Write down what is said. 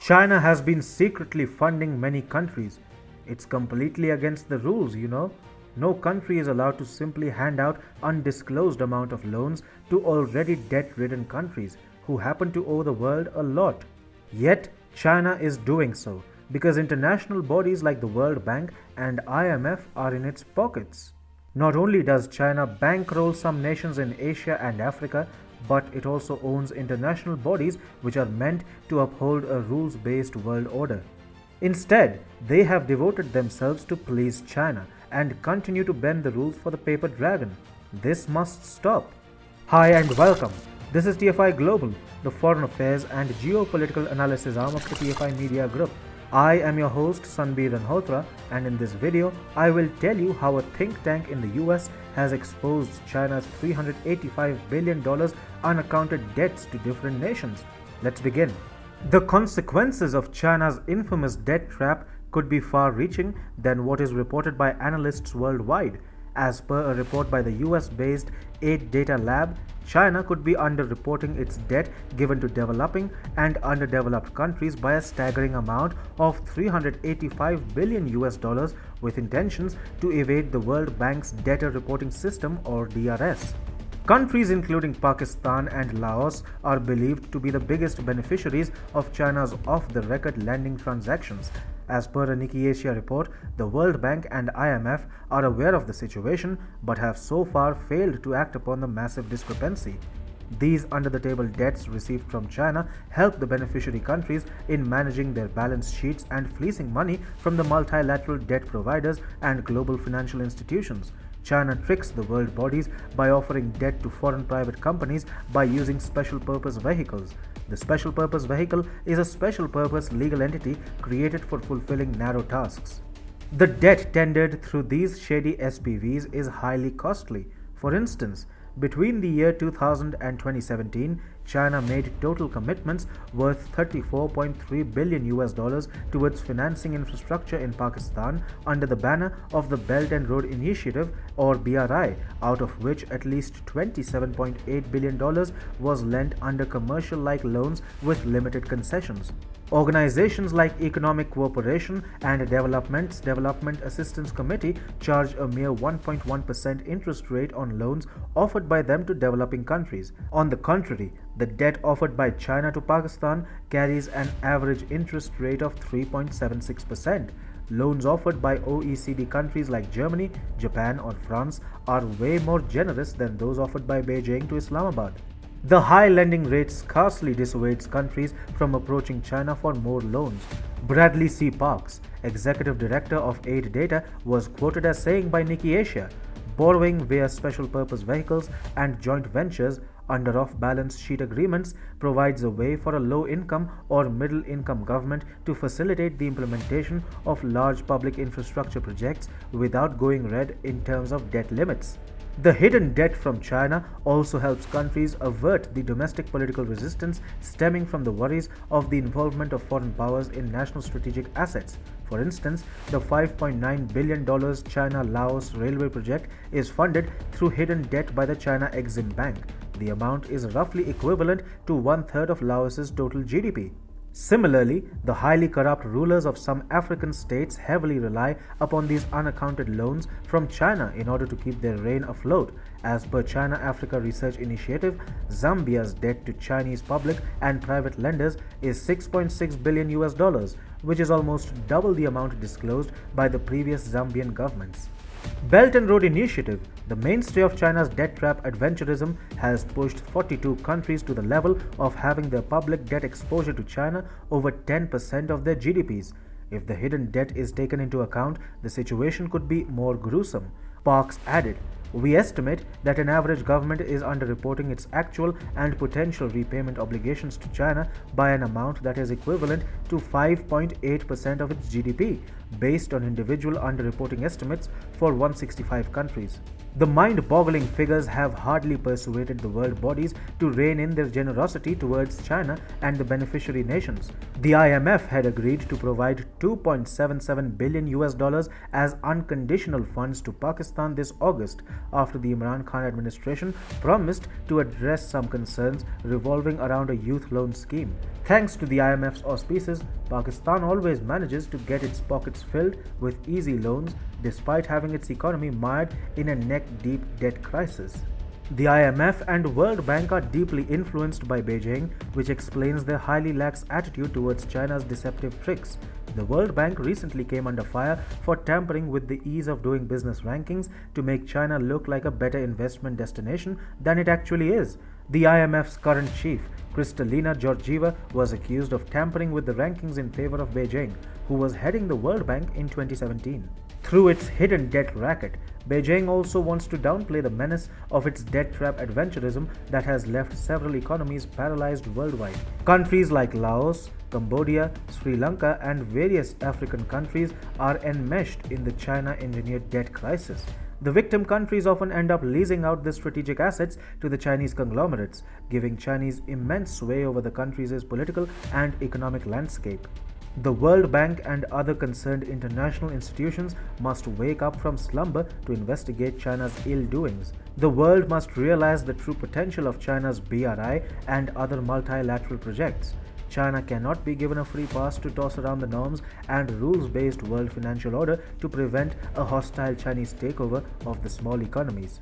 China has been secretly funding many countries. It's completely against the rules. No country is allowed to simply hand out undisclosed amount of loans to already debt-ridden countries who happen to owe the world a lot. Yet, China is doing so because international bodies like the World Bank and IMF are in its pockets. Not only does China bankroll some nations in Asia and Africa, but it also owns international bodies which are meant to uphold a rules-based world order. Instead, they have devoted themselves to please China and continue to bend the rules for the paper dragon. This must stop. Hi and welcome. This is TFI Global, the foreign affairs and geopolitical analysis arm of the TFI Media Group. I am your host Sanbir Ranhotra, and in this video, I will tell you how a think tank in the US has exposed China's $385 billion unaccounted debts to different nations. Let's begin. The consequences of China's infamous debt trap could be far-reaching than what is reported by analysts worldwide. As per a report by the US-based AidData lab, China could be underreporting its debt given to developing and underdeveloped countries by a staggering amount of $385 billion with intentions to evade the World Bank's Debtor reporting system or DRS. Countries including Pakistan and Laos are believed to be the biggest beneficiaries of China's off-the-record lending transactions. As per a Nikkei Asia report, the World Bank and IMF are aware of the situation but have so far failed to act upon the massive discrepancy. These under-the-table debts received from China help the beneficiary countries in managing their balance sheets and fleecing money from the multilateral debt providers and global financial institutions. China tricks the world bodies by offering debt to foreign private companies by using special purpose vehicles. The special purpose vehicle is a special purpose legal entity created for fulfilling narrow tasks. The debt tendered through these shady SPVs is highly costly. For instance, between the year 2000 and 2017, China made total commitments worth $34.3 billion towards financing infrastructure in Pakistan under the banner of the Belt and Road Initiative or BRI, out of which at least $27.8 billion was lent under commercial-like loans with limited concessions. Organizations like Economic Cooperation and Development's Development Assistance Committee charge a mere 1.1% interest rate on loans offered by them to developing countries. On the contrary, the debt offered by China to Pakistan carries an average interest rate of 3.76%. Loans offered by OECD countries like Germany, Japan or France are way more generous than those offered by Beijing to Islamabad. The high lending rate scarcely dissuades countries from approaching China for more loans. Bradley C. Parks, executive director of AidData, was quoted as saying by Nikkei Asia, "Borrowing via special purpose vehicles and joint ventures under off-balance sheet agreements provides a way for a low-income or middle-income government to facilitate the implementation of large public infrastructure projects without going red in terms of debt limits." The hidden debt from China also helps countries avert the domestic political resistance stemming from the worries of the involvement of foreign powers in national strategic assets. For instance, the $5.9 billion China-Laos railway project is funded through hidden debt by the China Exim Bank. The amount is roughly equivalent to one-third of Laos's total GDP. Similarly, the highly corrupt rulers of some African states heavily rely upon these unaccounted loans from China in order to keep their reign afloat. As per China-Africa Research Initiative, Zambia's debt to Chinese public and private lenders is $6.6 billion, which is almost double the amount disclosed by the previous Zambian governments. Belt and Road Initiative, the mainstay of China's debt trap adventurism, has pushed 42 countries to the level of having their public debt exposure to China over 10% of their GDPs. If the hidden debt is taken into account, the situation could be more gruesome. Parks added, "We estimate that an average government is underreporting its actual and potential repayment obligations to China by an amount that is equivalent to 5.8% of its GDP, based on individual underreporting estimates for 165 countries." The mind-boggling figures have hardly persuaded the world bodies to rein in their generosity towards China and the beneficiary nations. The IMF had agreed to provide 2.77 billion US dollars as unconditional funds to Pakistan this August after the Imran Khan administration promised to address some concerns revolving around a youth loan scheme. Thanks to the IMF's auspices, Pakistan always manages to get its pockets filled with easy loans despite having its economy mired in a neck-deep debt crisis. The IMF and World Bank are deeply influenced by Beijing, which explains their highly lax attitude towards China's deceptive tricks. The World Bank recently came under fire for tampering with the ease of doing business rankings to make China look like a better investment destination than it actually is. The IMF's current chief, Kristalina Georgieva, was accused of tampering with the rankings in favor of Beijing, who was heading the World Bank in 2017. Through its hidden debt racket, Beijing also wants to downplay the menace of its debt trap adventurism that has left several economies paralyzed worldwide. Countries like Laos, Cambodia, Sri Lanka, and various African countries are enmeshed in the China-engineered debt crisis. The victim countries often end up leasing out their strategic assets to the Chinese conglomerates, giving Chinese immense sway over the country's political and economic landscape. The World Bank and other concerned international institutions must wake up from slumber to investigate China's ill doings. The world must realize the true potential of China's BRI and other multilateral projects. China cannot be given a free pass to toss around the norms and rules-based world financial order to prevent a hostile Chinese takeover of the small economies.